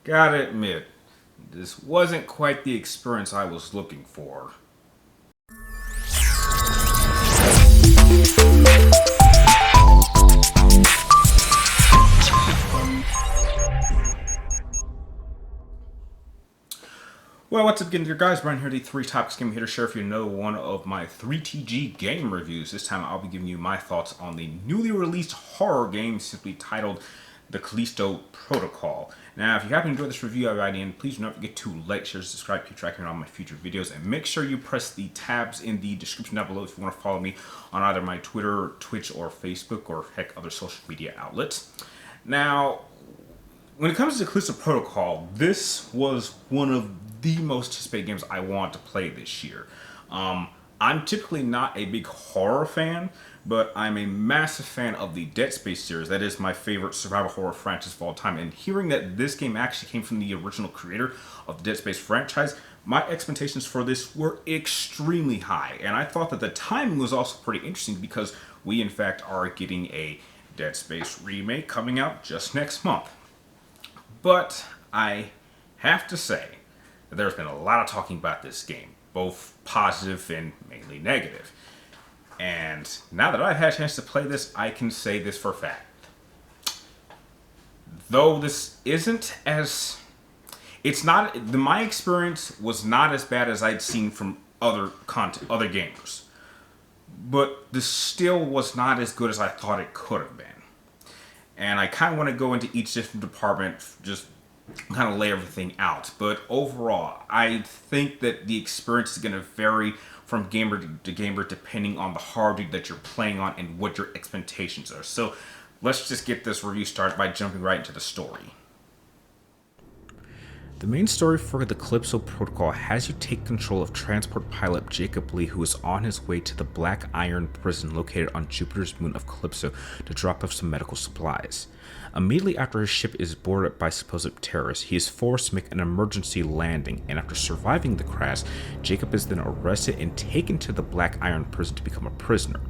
Gotta admit, this wasn't quite the experience I was looking for. Well, what's up, again, guys? Brian here, the 3 Topics Game, here to share if you know one of my 3TG game reviews. This time I'll be giving you my thoughts on the newly released horror game simply titled The Callisto Protocol. Now, if you happen to enjoy this review already, please do not forget to like, share, subscribe, keep tracking on my future videos, and make sure you press the tabs in the description down below if you want to follow me on either my Twitter, Twitch, or Facebook, or heck, other social media outlets. Now, when it comes to Callisto Protocol, this was one of the most anticipated games I want to play this year. I'm typically not a big horror fan, but I'm a massive fan of the Dead Space series. That is my favorite survival horror franchise of all time. And hearing that this game actually came from the original creator of the Dead Space franchise, my expectations for this were extremely high. And I thought that the timing was also pretty interesting because we, in fact, are getting a Dead Space remake coming out just next month. But I have to say that there's been a lot of talking about this game, both positive and mainly negative. And now that I've had a chance to play this, I can say this for a fact. Though this isn't as... my experience was not as bad as I'd seen from other gamers. But this still was not as good as I thought it could have been. And I kind of want to go into each different department, just kind of lay everything out. But overall, I think that the experience is going to vary from gamer to gamer depending on the hardware that you're playing on and what your expectations are. So let's just get this review started by jumping right into the story. The main story for the Callisto Protocol has you take control of transport pilot Jacob Lee, who is on his way to the Black Iron prison located on Jupiter's moon of Calypso to drop off some medical supplies. Immediately after his ship is boarded by supposed terrorists, he is forced to make an emergency landing, and after surviving the crash, Jacob is then arrested and taken to the Black Iron prison to become a prisoner.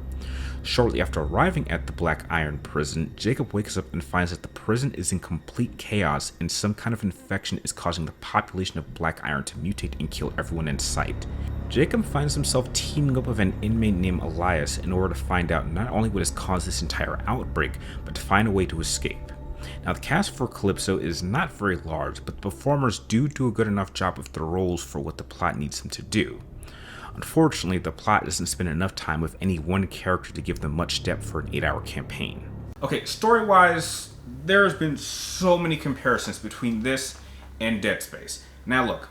Shortly after arriving at the Black Iron prison, Jacob wakes up and finds that the prison is in complete chaos and some kind of infection is causing the population of Black Iron to mutate and kill everyone in sight. Jacob finds himself teaming up with an inmate named Elias in order to find out not only what has caused this entire outbreak, but to find a way to escape. Now, the cast for Calypso is not very large, but the performers do a good enough job with their roles for what the plot needs them to do. Unfortunately, the plot doesn't spend enough time with any one character to give them much depth for an 8-hour campaign. Okay, story-wise, there's been so many comparisons between this and Dead Space. Now look,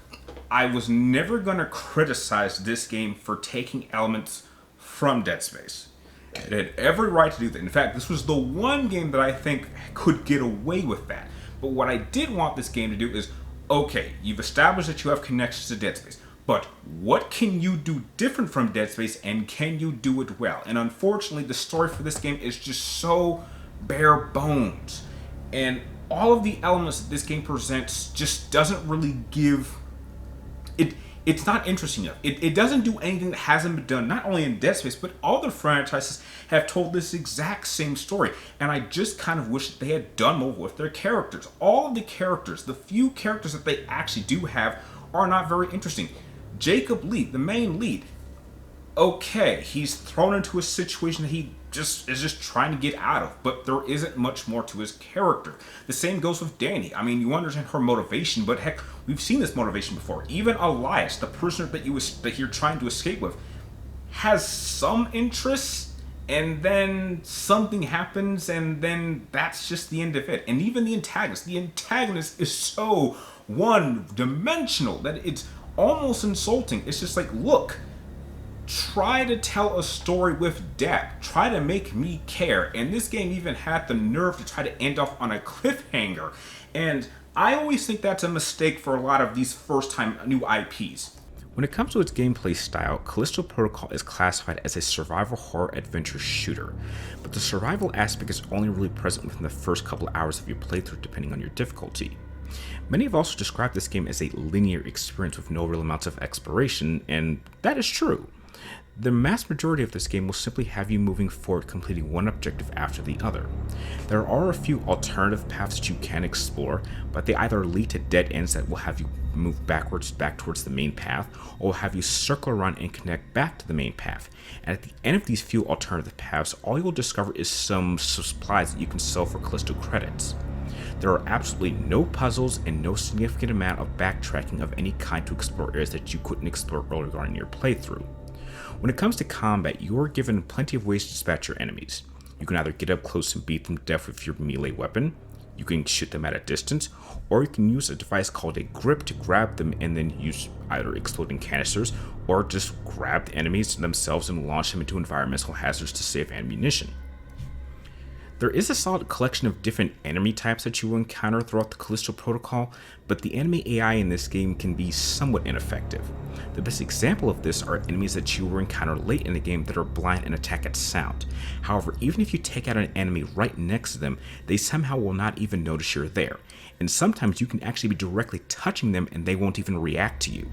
I was never going to criticize this game for taking elements from Dead Space. It had every right to do that. In fact, this was the one game that I think could get away with that. But what I did want this game to do is, okay, you've established that you have connections to Dead Space. But what can you do different from Dead Space, and can you do it well? And unfortunately, the story for this game is just so bare bones. And all of the elements that this game presents just doesn't really give... It's not interesting enough. It doesn't do anything that hasn't been done, not only in Dead Space, but other franchises have told this exact same story. And I just kind of wish that they had done more with their characters. All of the characters, the few characters that they actually do have, are not very interesting. Jacob Lee, the main lead, okay, he's thrown into a situation that he is just trying to get out of, but there isn't much more to his character. The same goes with Danny. I mean, you understand her motivation, but heck, we've seen this motivation before. Even Elias, the prisoner that you're trying to escape with, has some interests, and then something happens, and then that's just the end of it. And even the antagonist is so one-dimensional that it's almost insulting. It's just like, look, try to tell a story with depth. Try to make me care. And this game even had the nerve to try to end off on a cliffhanger. And I always think that's a mistake for a lot of these first-time new IPs. When it comes to its gameplay style, Callisto Protocol is classified as a survival horror adventure shooter, but the survival aspect is only really present within the first couple hours of your playthrough depending on your difficulty. Many have also described this game as a linear experience with no real amounts of exploration, and that is true. The mass majority of this game will simply have you moving forward, completing one objective after the other. There are a few alternative paths that you can explore, but they either lead to dead ends that will have you move backwards back towards the main path, or will have you circle around and connect back to the main path. And at the end of these few alternative paths, all you will discover is some supplies that you can sell for Callisto credits. There are absolutely no puzzles and no significant amount of backtracking of any kind to explore areas that you couldn't explore earlier on in your playthrough. When it comes to combat, you are given plenty of ways to dispatch your enemies. You can either get up close and beat them to death with your melee weapon, you can shoot them at a distance, or you can use a device called a grip to grab them and then use either exploding canisters or just grab the enemies themselves and launch them into environmental hazards to save ammunition. There is a solid collection of different enemy types that you will encounter throughout the Callisto Protocol, but the enemy AI in this game can be somewhat ineffective. The best example of this are enemies that you will encounter late in the game that are blind and attack at sound. However, even if you take out an enemy right next to them, they somehow will not even notice you're there, and sometimes you can actually be directly touching them and they won't even react to you.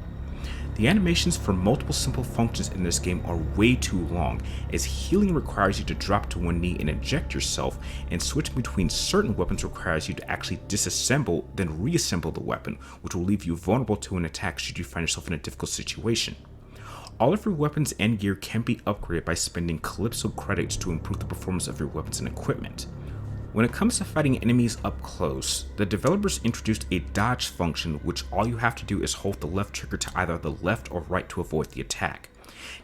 The animations for multiple simple functions in this game are way too long, as healing requires you to drop to one knee and eject yourself, and switching between certain weapons requires you to actually disassemble, then reassemble the weapon, which will leave you vulnerable to an attack should you find yourself in a difficult situation. All of your weapons and gear can be upgraded by spending Calypso credits to improve the performance of your weapons and equipment. When it comes to fighting enemies up close, the developers introduced a dodge function, which all you have to do is hold the left trigger to either the left or right to avoid the attack.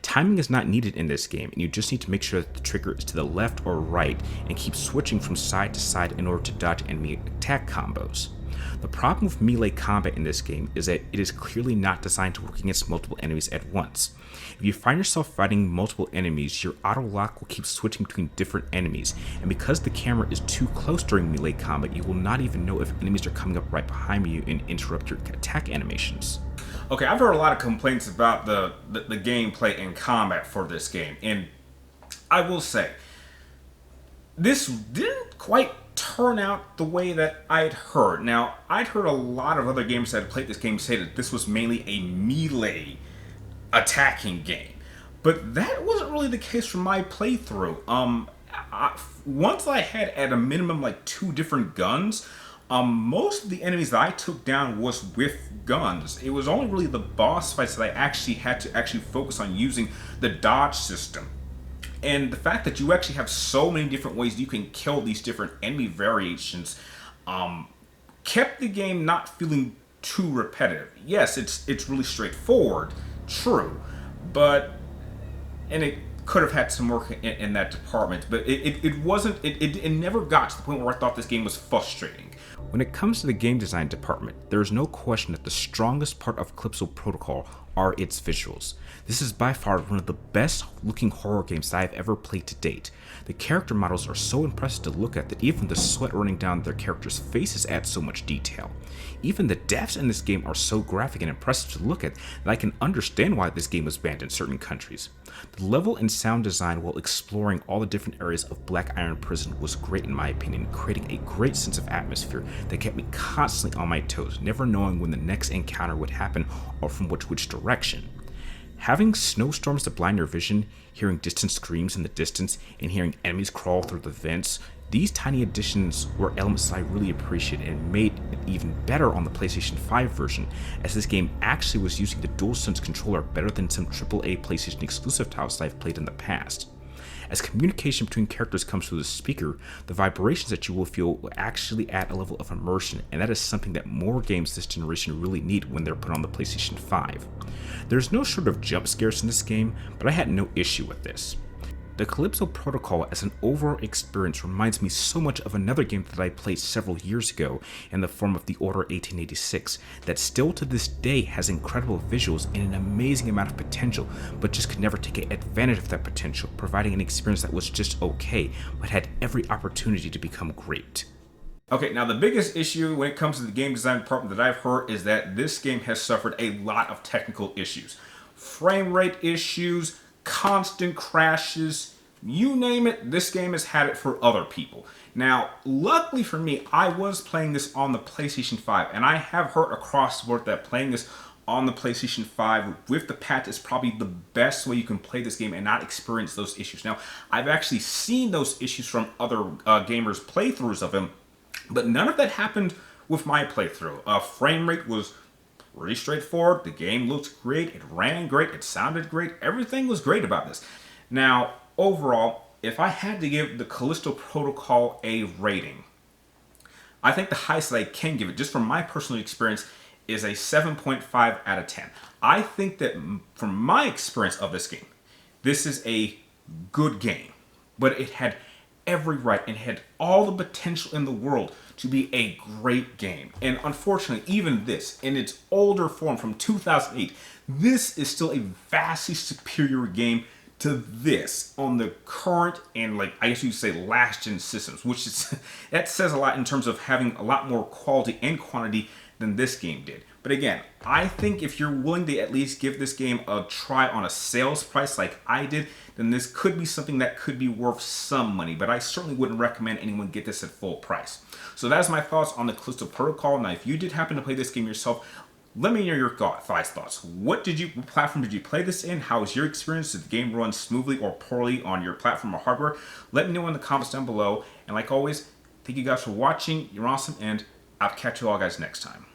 Timing is not needed in this game, and you just need to make sure that the trigger is to the left or right and keep switching from side to side in order to dodge enemy attack combos. The problem with melee combat in this game is that it is clearly not designed to work against multiple enemies at once. If you find yourself fighting multiple enemies, your auto lock will keep switching between different enemies, and because the camera is too close during melee combat, you will not even know if enemies are coming up right behind you and interrupt your attack animations. Okay, I've heard a lot of complaints about the gameplay and combat for this game, and I will say, this didn't quite turn out the way that I'd heard. Now, I'd heard a lot of other gamers that had played this game say that this was mainly a melee attacking game, but that wasn't really the case for my playthrough. Once I had at a minimum like 2 different guns, most of the enemies that I took down was with guns. It was only really the boss fights that I actually had to focus on using the dodge system. And the fact that you actually have so many different ways you can kill these different enemy variations kept the game not feeling too repetitive. Yes, it's really straightforward, true, and it could have had some work in that department, but it never got to the point where I thought this game was frustrating. When it comes to the game design department, there is no question that the strongest part of Callisto Protocol are its visuals. This is by far one of the best looking horror games that I've ever played to date. The character models are so impressive to look at that even the sweat running down their characters' faces adds so much detail. Even the deaths in this game are so graphic and impressive to look at that I can understand why this game was banned in certain countries. The level and sound design while exploring all the different areas of Black Iron Prison was great in my opinion, creating a great sense of atmosphere that kept me constantly on my toes, never knowing when the next encounter would happen or from which direction. Having snowstorms to blind your vision, hearing distant screams in the distance, and hearing enemies crawl through the vents, these tiny additions were elements that I really appreciated and made it even better on the PlayStation 5 version, as this game actually was using the DualSense controller better than some AAA PlayStation exclusive titles that I've played in the past. As communication between characters comes through the speaker, the vibrations that you will feel will actually add a level of immersion, and that is something that more games this generation really need when they're put on the PlayStation 5. There's no short of jump scares in this game, but I had no issue with this. The Callisto Protocol as an overall experience reminds me so much of another game that I played several years ago in the form of The Order 1886 that still to this day has incredible visuals and an amazing amount of potential, but just could never take advantage of that potential, providing an experience that was just okay, but had every opportunity to become great. Okay, now the biggest issue when it comes to the game design department that I've heard is that this game has suffered a lot of technical issues. Frame rate issues, constant crashes, you name it, this game has had it for other people. Now, luckily for me, I was playing this on the PlayStation 5, and I have heard across the board that playing this on the PlayStation 5 with the patch is probably the best way you can play this game and not experience those issues. Now, I've actually seen those issues from other gamers' playthroughs of him, but none of that happened with my playthrough. Frame rate was pretty straightforward. The game looked great. It ran great. It sounded great. Everything was great about this. Now, overall, if I had to give the Callisto Protocol a rating, I think the highest that I can give it, just from my personal experience, is a 7.5 out of 10. I think that from my experience of this game, this is a good game, but it had every right and had all the potential in the world to be a great game. And unfortunately, even this, in its older form from 2008, this is still a vastly superior game to this on the current and, like, I guess you could say last gen systems, which is that says a lot in terms of having a lot more quality and quantity than this game did. But again, I think if you're willing to at least give this game a try on a sales price like I did, then this could be something that could be worth some money. But I certainly wouldn't recommend anyone get this at full price. So that's my thoughts on the Callisto Protocol. Now, if you did happen to play this game yourself, let me know your thoughts. What platform did you play this in? How was your experience? Did the game run smoothly or poorly on your platform or hardware? Let me know in the comments down below. And like always, thank you guys for watching. You're awesome, and I'll catch you all guys next time.